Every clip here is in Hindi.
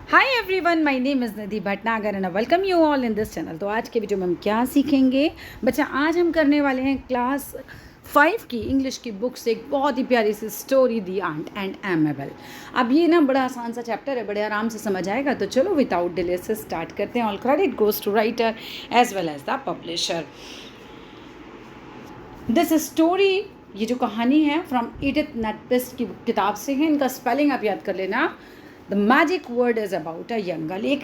Hi everyone, my name is Nidhi Bhatnagar and welcome you all in this channel. तो आज के वीडियो में हम क्या सीखेंगे बच्चा, आज हम करने वाले हैं क्लास 5 की इंग्लिश की बुक से एक बहुत ही प्यारी सी story, the aunt and amiable. अब ये ना बड़ा आसान सा चैप्टर है, बड़े आराम से समझ आएगा। तो चलो विदाउट डिले से स्टार्ट करते हैं। All credit goes to writer as well as the publisher. This story, ये जो कहानी है, फ्रॉम एडिथ नटबिस्ट की किताब से है। इनका स्पेलिंग आप याद कर लेना। The magic word is about a young girl. एक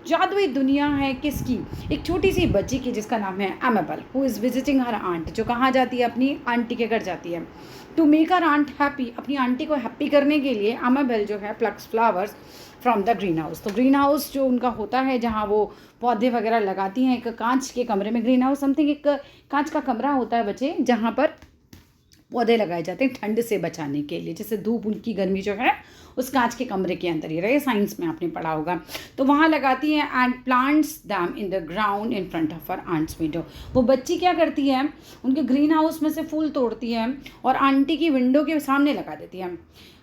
जादुई दुनिया है किसकी? एक छोटी सी बच्ची की जिसका नाम है Amabel, who is visiting her aunt, जो कहाँ जाती है? अपनी आंटी के घर जाती है। To make her aunt happy, अपनी आंटी को हैप्पी करने के लिए एमेबल जो है plucks flowers from the greenhouse. तो ग्रीन हाउस जो उनका होता है, जहाँ वो पौधे वगैरह लगाती हैं, एक कांच के कमरे में, ग्रीन हाउस समथिंग एक कांच का कमरा होता है बच्चे, जहाँ पर पौधे लगाए जाते हैं ठंड से बचाने के लिए। जैसे धूप, उनकी गर्मी जो है उस कांच के कमरे के अंदर ही रहे, साइंस में आपने पढ़ा होगा। तो वहाँ लगाती हैं and plants them in the ground in front of her aunt's window. वो बच्ची क्या करती है? उनके ग्रीन हाउस में से फूल तोड़ती है और आंटी की विंडो के सामने लगा देती है।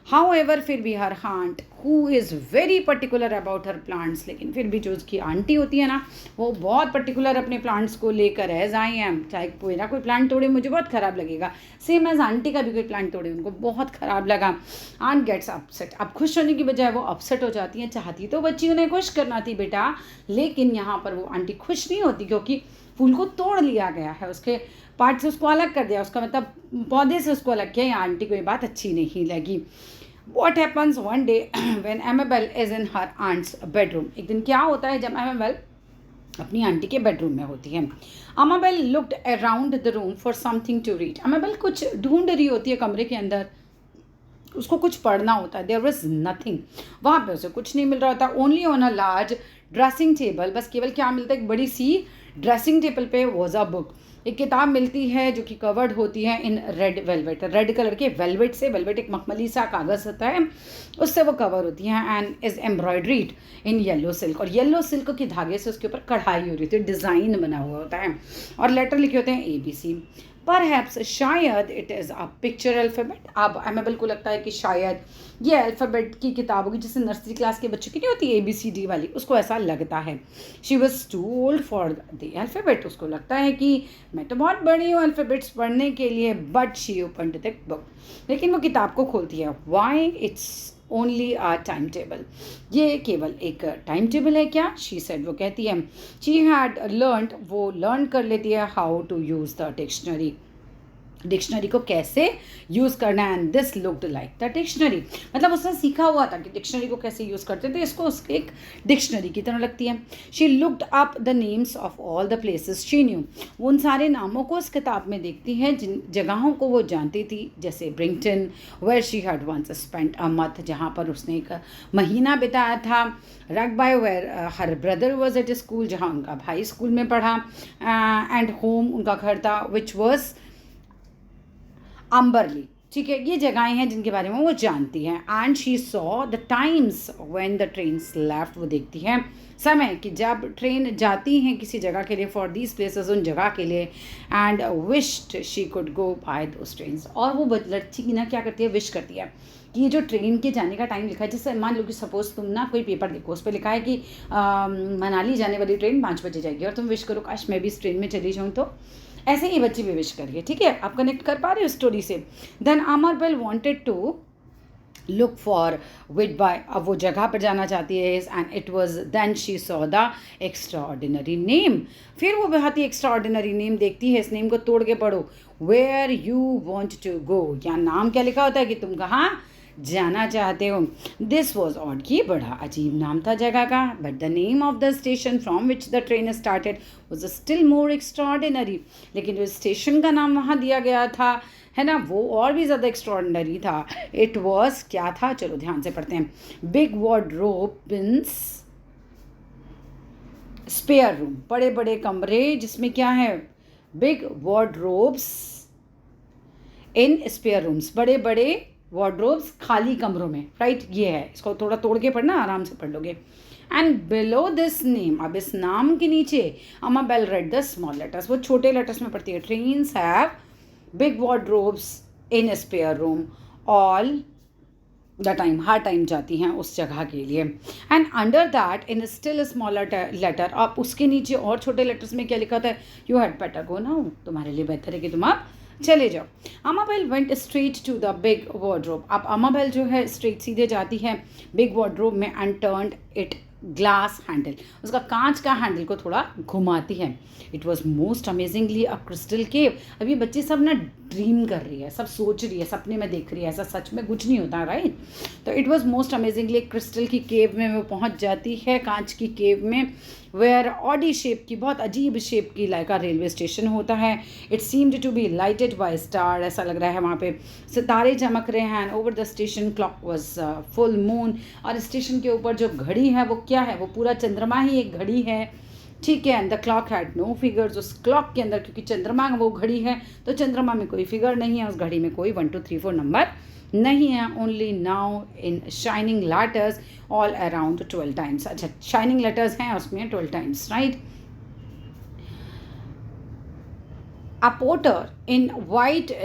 हाउएवर, फिर भी her aunt who is very particular about her plants, लेकिन फिर भी जो उसकी आंटी होती है ना, वो बहुत पर्टिकुलर अपने प्लांट्स को लेकर। एज आई एम, चाहे मेरा कोई प्लांट तोड़े मुझे बहुत ख़राब लगेगा, सेम एज आंटी का भी कोई प्लांट तोड़े उनको बहुत ख़राब लगा। Aunt gets upset. अब खुश होने की बजाय वो अपसेट हो जाती हैं। चाहती तो बच्ची उन्हें खुश करना थी बेटा, लेकिन यहाँ पर वो आंटी खुश नहीं होती, क्योंकि फूल को तोड़ लिया गया है, उसके पार्ट से उसको अलग कर दिया, उसका मतलब पौधे से उसको अलग किया। आंटी को ये बात अच्छी नहीं लगी। What happens one day when Amabel is in her aunt's bedroom? एक दिन क्या होता है जब Amabel अपनी आंटी के बेडरूम में होती है। Amabel looked around the room for something to read. Amabel कुछ ढूंढ रही होती है कमरे के अंदर, उसको कुछ पढ़ना होता है। देयर वाज नथिंग, वहाँ पे उसे कुछ नहीं मिल रहा होता। Only on a large dressing table, बस केवल क्या मिलता है? एक बड़ी सी ड्रेसिंग टेबल पे वॉज अ बुक, एक किताब मिलती है जो कि कवर्ड होती है in red velvet, red colour के वेलवेट से। वेलवेट एक मखमली सा कागज़ होता है, उससे वो कवर होती है। And is embroidered in yellow silk, और येलो सिल्क के धागे से उसके ऊपर कढ़ाई हो रही थी, डिज़ाइन बना हुआ होता है, और लेटर लिखे होते हैं ABC। परहैप्स, शायद it is a picture alphabet. अब एमेबल को लगता है कि शायद ये अल्फ़ाबेट की किताब होगी, जैसे नर्सरी क्लास के बच्चों की नहीं होती ABCD वाली, उसको ऐसा लगता है। She was too old for the alphabet, उसको लगता है कि मैं तो बहुत बड़ी हूँ अल्फ़ाबेट्स पढ़ने के लिए। But she opened the book, लेकिन वो किताब को खोलती है। Why? It's only a time table, ये केवल एक टाइम टेबल है क्या? शी सेड, वो कहती है। शी हैड लर्नड, वो लर्न कर लेती है how to use the dictionary, dictionary को कैसे यूज़ करना है। And this looked like the dictionary, मतलब उसने सीखा हुआ था कि डिक्शनरी को कैसे यूज़ करते थे, इसको उसके एक डिक्शनरी की तरह लगती है। She looked up the names of all the places she knew, वो उन सारे नामों को उस किताब में देखती है जिन जगहों को वो जानती थी, जैसे Brighton where she had once spent a month, जहाँ पर उसने एक महीना बिताया था। Rugby where her brother was at school, जहाँ उनका भाई स्कूल में पढ़ा। एंड होम, उनका घर था, विच वॉज अम्बरली। ठीक है, ये जगहें हैं जिनके बारे में वो जानती हैं। And she saw the times when the trains left, वो देखती हैं समय कि जब ट्रेन जाती हैं किसी जगह के लिए, फॉर दीज प्लेसेस, उन जगह के लिए। And wished she could go by those trains, और वो लड़की ना क्या करती है? विश करती है कि ये जो ट्रेन के जाने का टाइम लिखा है, जैसे मान लो कि सपोज तुम ना कोई पेपर देखो, उस पर लिखा है कि मनाली जाने वाली ट्रेन 5 बजे जाएगी, और तुम विश करो काश मैं भी इस ट्रेन में चली जाऊँ। तो ऐसे ही बच्ची भी विश करिए। ठीक है, आप कनेक्ट कर पा रहे हो स्टोरी से। Then Amabel wanted to look for Whitby बाय, अब वो जगह पर जाना चाहती है। And it was then she saw the extraordinary name, फिर वो बहुत ही एक्स्ट्रा ऑर्डिनरी नेम देखती है। इस नेम को तोड़ के पढ़ो। Where you want to go, यहाँ नाम क्या लिखा होता है कि तुम कहाँ जाना चाहते हो। दिस वॉज ऑड, ये बड़ा अजीब नाम था जगह का। But the name of the station from which the train started was still more extraordinary, लेकिन जो स्टेशन का नाम वहाँ दिया गया था, है ना, वो और भी ज़्यादा एक्स्ट्राऑर्डिनरी था। इट वॉज क्या था? चलो ध्यान से पढ़ते हैं। Big wardrobe means spare room, बड़े बड़े कमरे जिसमें क्या है? Big wardrobes in spare rooms, बड़े बड़े वार्डरोब्स खाली कमरों में। राइट, ये है, इसको थोड़ा तोड़ के पढ़ना, आराम से पढ़ लोगे। एंड बिलो दिस नेम, अब इस नाम के नीचे Amabel read the small letters, वो छोटे लेटर्स में पढ़ती है। Trains have big wardrobes in spare room, all the time, हर टाइम जाती हैं उस जगह के लिए। And under that in still smaller letter, आप उसके नीचे और छोटे लेटर्स में क्या लिखा था, you had better go now, तुम्हारे लिए बेहतर है कि तुम आप चले जाओ। Amabel went straight to the big wardrobe, अब अमाबेल जो है स्ट्रेट सीधे जाती है बिग वार्डरोब में and turned it glass handle, उसका कांच का हैंडल को थोड़ा घुमाती है। It was most amazingly a crystal cave. अभी बच्चे सब ना ड्रीम कर रही है, सब सोच रही है, सपने में देख रही है, ऐसा सच में कुछ नहीं होता, राइट। तो it was most amazingly crystal की केव में वो पहुंच जाती है, कांच की केव में, वेयर ऑडी शेप की, बहुत अजीब शेप की लाइक रेलवे स्टेशन होता है। It seemed to be lighted by star, ऐसा लग रहा है वहाँ पे सितारे चमक रहे हैं। Over the station clock was full moon, और स्टेशन के ऊपर जो घड़ी है वो क्या है, वो पूरा चंद्रमा ही एक घड़ी है, ठीक है। And the clock had no figures, उस क्लॉक के अंदर, क्योंकि चंद्रमा वो घड़ी है तो चंद्रमा में कोई फिगर नहीं है, उस घड़ी में कोई 1 2 3 4 नंबर नहीं है। Only now in shining letters all around 12 times, अच्छा शाइनिंग लेटर्स हैं उसमें 12 times, right. A porter in white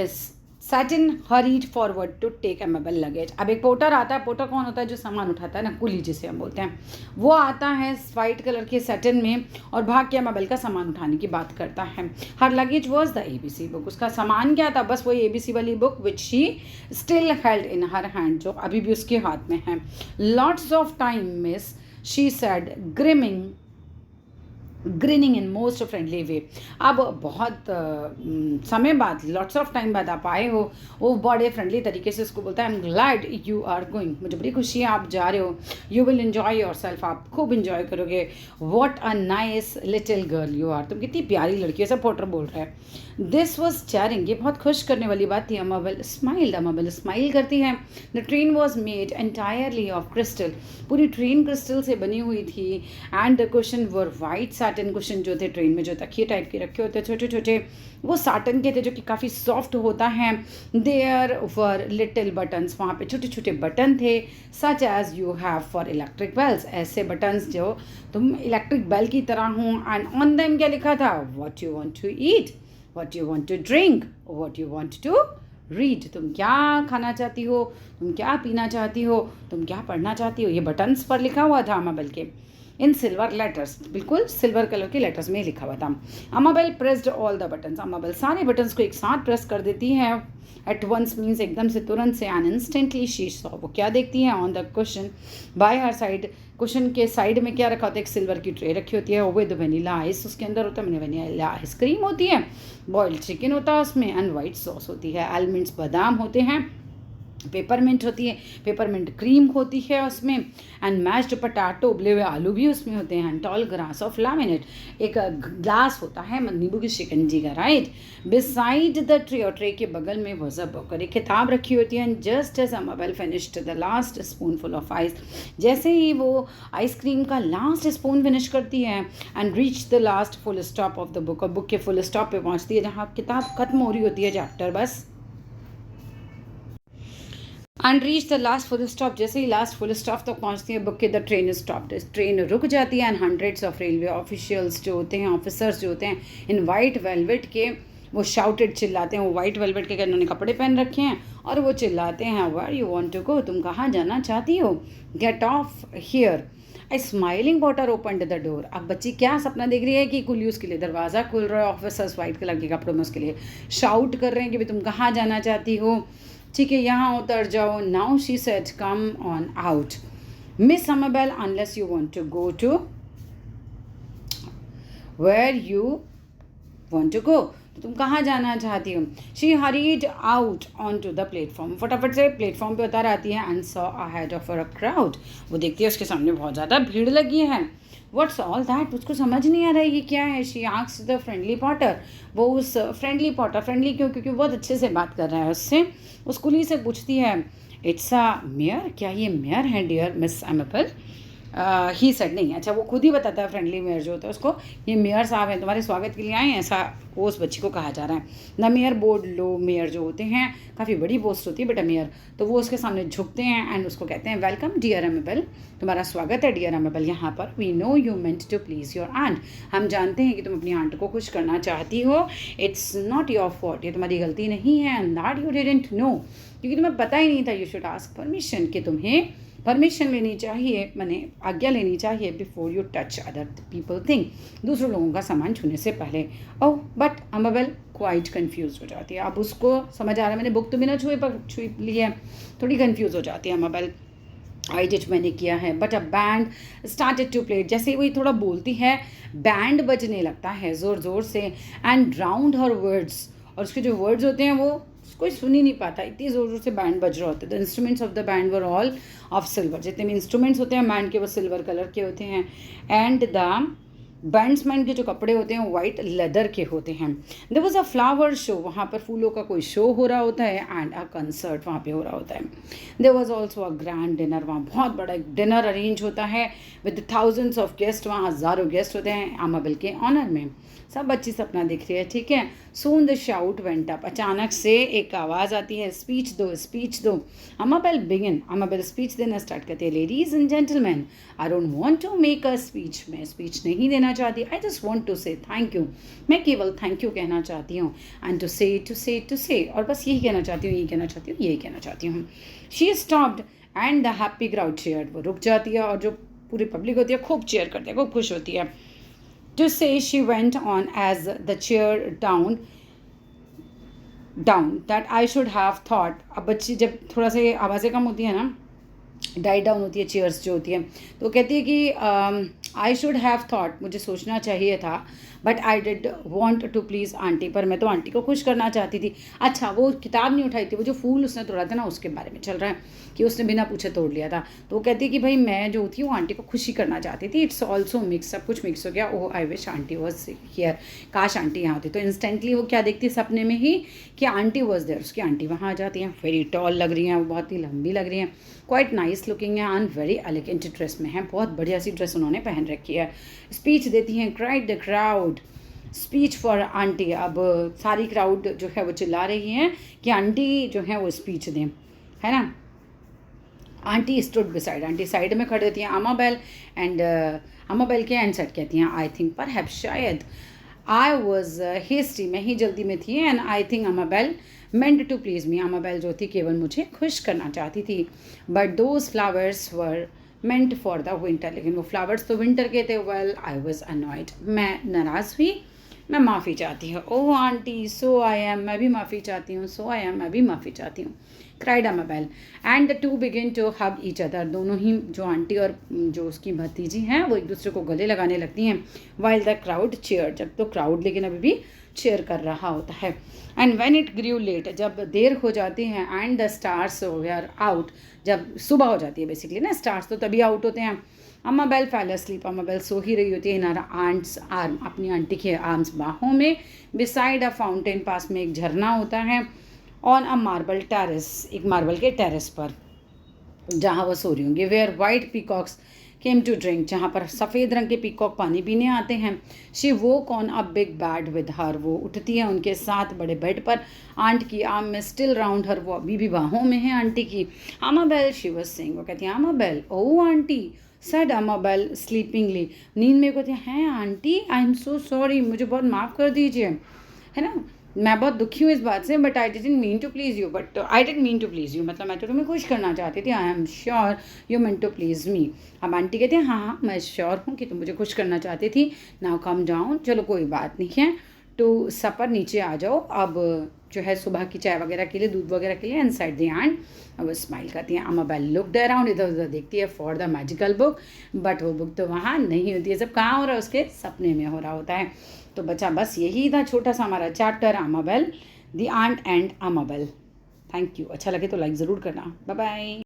satin hurried forward to take Amabel luggage, अब एक पोर्टर आता है, पोर्टर कौन होता है, जो सामान उठाता है ना, कुली जिसे हम बोलते हैं, वो आता है वाइट कलर के सैटिन में और भाग के अमेबल का सामान उठाने की बात करता है। Her luggage was the ABC book, उसका सामान क्या था, बस वही ABC वाली book which she still held in her hand, जो अभी भी उसके हाथ में है। Lots of time miss, she said grinning in most friendly way, अब बहुत समय बाद, लॉट्स ऑफ टाइम बाद आप आए हो, वो बड़े फ्रेंडली तरीके से उसको बोलता है, I am glad you are going, मुझे बड़ी खुशी है आप जा रहे हो, you will enjoy yourself, आप खूब इंजॉय करोगे, what a nice little girl you are, तुम कितनी प्यारी लड़की है, सब पोर्टर बोल रहा है। दिस वॉज चैरिंग, ये बहुत खुश करने वाली बात थी। अमाबेल स्माइल करती है। The train was made entirely of crystal, पूरी ट्रेन क्रिस्टल से बनी हुई थी। And the cushion were white satin, cushion जो थे ट्रेन में जो तकिए टाइप के रखे होते छोटे छोटे, वो साटन के थे, जो कि काफ़ी सॉफ्ट होता है। देयर वर लिटिल बटन्स, वहाँ पे छोटे छोटे बटन थे, such as you have for electric bells, ऐसे बटन्स जो तुम इलेक्ट्रिक बेल की तरह हों। एंड ऑन देम क्या लिखा था, what you want to eat, what you want to drink, what you want to read, तुम क्या खाना चाहती हो, तुम क्या पीना चाहती हो, तुम क्या पढ़ना चाहती हो, ये बटन्स पर लिखा हुआ था अमाबेल के, इन सिल्वर लेटर्स, बिल्कुल सिल्वर कलर के लेटर्स में लिखा हुआ था। अमाबेल प्रेस्ड ऑल द बटन्स, अमाबेल सारे बटन्स को एक साथ प्रेस कर देती है। एट वंस मीन्स एकदम से, तुरंत से। एंड इंस्टेंटली शी सॉ, वो क्या देखती है, on the cushion bye her side, cushion के साइड में क्या रखा होता है, एक सिल्वर की ट्रे रखी होती है विद वनीला आइस, उसके अंदर होता है वनीला आइसक्रीम होती है, बॉइल्ड चिकन होता है उसमें, एंड वाइट सॉस होती है, आलमंड्स बादाम होते हैं, पेपरमिंट होती है, पेपरमिंट क्रीम होती है उसमें, एंड मैश्ड पटाटो, उबले हुए आलू भी उसमें होते हैं, and tall grass of laminate, एक ग्लास होता है नींबू की शिकंजी का, राइट। बिसाइड द ट्रे, और ट्रे के बगल में वॉज अ बुक, और एक किताब रखी होती है। And just as Amabel finished the last spoonful of ice, जैसे ही वो आइसक्रीम का लास्ट स्पून फिनिश करती है, and reach the last full stop of the book, और बुक के फुल स्टॉप पे पहुंचती है, जहाँ किताब खत्म हो रही होती है, चैप्टर बस। And reach the last full stop, जैसे ही लास्ट फुल स्टॉप तक पहुंचती है बुक के, द ट्रेन स्टॉप्ड, ट्रेन रुक जाती है। And hundreds of railway officials जो होते हैं, ऑफिसर्स जो होते हैं इन वाइट वेलवेट के, वो शाउटेड, चिल्लाते हैं, वो वाइट वेलवेट के उन्होंने कपड़े पहन रखे हैं और वो चिल्लाते हैं, where you want to go, तुम कहाँ जाना चाहती हो, get off here. A smiling porter opened the door, अब बच्ची क्या सपना देख रही है कि कुली उसके लिए दरवाज़ा खुल रहा है, ऑफिसर्स वाइट कलर के कपड़ों में उसके लिए शाउट कर रहे हैं कि भाई तुम कहाँ जाना चाहती हो, ठीक है, यहाँ उतर जाओ। Now she said come on out miss Amabel, unless you want to go to where you want to go, तो तुम कहाँ जाना चाहती हो। She hurried out on to the platform, फटाफट से प्लेटफॉर्म पे उतर आती है। And saw ahead of a crowd, वो देखती है उसके सामने बहुत ज़्यादा भीड़ लगी है। व्हाट्स ऑल दैट, उसको समझ नहीं आ रहा है ये क्या है। She asked the friendly Potter, वो उस फ्रेंडली पॉटर, फ्रेंडली क्यों, क्योंकि बहुत अच्छे से बात कर रहा है उससे, उस कुली से पूछती है, इट्स अ मेयर, क्या ये मेयर है डियर मिस अमाबेल। ही सेड नहीं, अच्छा वो खुद ही बताता है फ्रेंडली मेयर जो होता है उसको, ये मेयर साहब हैं तुम्हारे स्वागत के लिए आए हैं, ऐसा वो उस बच्ची को कहा जा रहा है। The mayor board low mayor जो होते हैं, काफ़ी बड़ी पोस्ट होती है बेटा मेयर, तो वो उसके सामने झुकते हैं एंड उसको कहते हैं वेलकम डियर अमेबल, तुम्हारा स्वागत है डियर अमेबल यहाँ पर। We know you meant to please your aunt, हम जानते हैं कि तुम अपनी आंट को खुश करना चाहती हो। इट्स नॉट योर फॉल्ट, ये तुम्हारी गलती नहीं है। And that you didn't know, क्योंकि तुम्हें पता ही नहीं था। यू शुड आस्क परमिशन, कि तुम्हें परमिशन लेनी चाहिए, मैंने आज्ञा लेनी चाहिए before you touch other people thing, दूसरों लोगों का सामान छूने से पहले। ओह बट अमेबल क्वाइट कन्फ्यूज हो जाती है। अब उसको समझ आ रहा है मैंने बुक तो बिना छुए पर छुई ली है, थोड़ी कन्फ्यूज हो जाती है अमेबल। आई डिट, मैंने किया है। But a band started to play, जैसे ही वही थोड़ा बोलती है बैंड बजने लगता है ज़ोर ज़ोर से। एंड ड्राउंड हर वर्ड्स, और उसके जो वर्ड्स होते हैं वो कोई सुन ही नहीं पाता, इतनी ज़ोर ज़ोर से बैंड बज रहा होता है। The instruments of the band were all of silver, जितने भी इंस्ट्रूमेंट्स होते हैं बैंड के वो सिल्वर कलर के होते हैं। एंड द बैंड्समैन के जो कपड़े होते हैं वाइट लेदर के होते हैं। There was a flower show, वहाँ पर फूलों का कोई शो हो रहा होता है। एंड अ कंसर्ट वहाँ पे हो रहा होता है। There was also a grand dinner, वहाँ बहुत बड़ा एक डिनर अरेंज होता है विद थाउजेंड्स ऑफ गेस्ट, वहाँ हज़ारों गेस्ट होते हैं अमेबल के ऑनर में। सब बच्ची सपना दिख रही है, ठीक है। Soon the shout went up, अचानक से एक आवाज़ आती है, स्पीच दो स्पीच दो। अमेबल बिगिन, अमेबल स्पीच देना स्टार्ट करती है। Ladies and gentleman, I don't want to make a speech, मैं स्पीच नहीं देना चाहती। I just want to say thank you, मैं केवल थैंक यू कहना चाहती हूँ। एंड टू से, और बस यही कहना चाहती हूँ, यही कहना चाहती हूँ, यही कहना चाहती हूँ। She stopped and the happy crowd cheered, वो रुक जाती है और जो पूरी पब्लिक होती है खूब चीयर करती है, खूब खुश होती है। To say, she went on as the chair down that I should have thought, अब बच्ची जब थोड़ा सा ये आवाज़ें कम होती है ना, डाइट डाउन होती है, चेयर्स जो होती है, तो कहती है कि आई शुड हैव थॉट, मुझे सोचना चाहिए था। But I did want to please auntie, पर मैं तो आंटी को खुश करना चाहती थी। अच्छा वो किताब नहीं उठाई थी, वो जो फूल उसने तोड़ा था ना उसके बारे में चल रहा है कि उसने बिना पूछे तोड़ लिया था। तो वो कहती है कि भाई मैं जो थी वो आंटी को खुशी करना चाहती थी। इट्स ऑल्सो मिक्स, सब कुछ मिक्स हो गया। Oh I wish auntie was here, काश आंटी यहाँ होती। तो इंस्टेंटली वो क्या देखती है सपने में ही कि आंटी वॉज देयर, उसकी आंटी वहाँ आ जाती हैं। वेरी टॉल लग रही हैं, वो बहुत ही लंबी लग रही हैं, क्वाइट नाइस लुकिंग है एंड वेरी एलिगेंट ड्रेस में है, बहुत बढ़िया सी ड्रेस उन्होंने पहन रखी है। स्पीच देती हैं, cried the crowd speech for aunty. अब सारी क्राउड जो है वो चिल्ला रही हैं कि आंटी जो है वो स्पीच दें, है ना। Aunty stood beside, aunty side में खड़े होती हैं अमेबल एंड अमेबल के एंड सेट कहती हैं आई थिंक पर हैव, शायद आई वॉज हेस्टी, मैं ही जल्दी में थी। And I think Amabel meant to please me, Amabel जो थी केवल मुझे खुश करना चाहती थी। But those flowers were meant for the winter, लेकिन वो फ्लावर्स तो विंटर के थे। वेल आई वॉज अनॉयड, मैं नाराज़ हुई, मैं माफ़ी चाहती हूँ। ओह आंटी सो आई एम, मैं भी माफ़ी चाहती हूँ। सो आई एम, मैं भी माफ़ी चाहती हूँ। Cried Amabel and the two begin to hug each other, दोनों ही जो आंटी और जो उसकी भतीजी हैं वो एक दूसरे को गले लगाने लगती हैं। वाइल द क्राउड चेयर, जब तो क्राउड लेकिन अभी भी चेयर कर रहा होता है। And when it grew late, जब देर हो जाती है। And the stars were out, जब सुबह हो जाती है बेसिकली ना, स्टार्स तो तभी आउट होते हैं। अमेबल फेल अस्लीप, अमेबल सो ही रही होती है इन हर आंट्स आर्म, अपनी आंटी के आर्म्स बाहों में। बिसाइड अ फाउंटेन, पास में एक झरना होता है। ऑन अ मार्बल टेरेस, एक मार्बल के टेरेस पर जहाँ वो सो रही होंगी। Where white peacocks came to drink, जहाँ पर सफ़ेद रंग के पीकॉक पानी पीने आते हैं। She woke on a big bed with her, वो उठती है उनके साथ बड़े बेड पर। आंट की आर्म में स्टिल राउंड हर, वो अभी भी बाहों में है आंटी की। अमेबल शी वाज सेइंग, वो कहती हैं अमेबल, ओह आंटी सेड अमेबल स्लीपिंगली, नींद में कहती हैं aunty I am so sorry, मुझे बहुत माफ़ कर दीजिए, है ना, मैं बहुत दुखी हूँ इस बात से। But I didn't mean to please you, but I didn't mean to please you, मतलब मैं तो तुम्हें खुश करना चाहती थी। I am sure you mean to please me. अब आंटी कहते हैं हाँ मैं श्योर हूँ कि तुम मुझे खुश करना चाहती थी। नाउ कम डाउन, चलो कोई बात नहीं है, टू सपर, नीचे आ जाओ अब जो है सुबह की चाय वगैरह के लिए, दूध वगैरह के लिए। इनसाइड द एंड वो स्माइल करती हैं। अमेबल लुक्ड अराउंड, इधर उधर देखती है for the magical book, but वो बुक तो वहाँ नहीं होती है। सब कहाँ हो रहा है, उसके सपने में हो रहा होता है। तो बच्चा बस यही था छोटा सा हमारा chapter Amabel, the aunt and Amabel. Thank you, अच्छा लगे तो लाइक ज़रूर करना। Bye bye.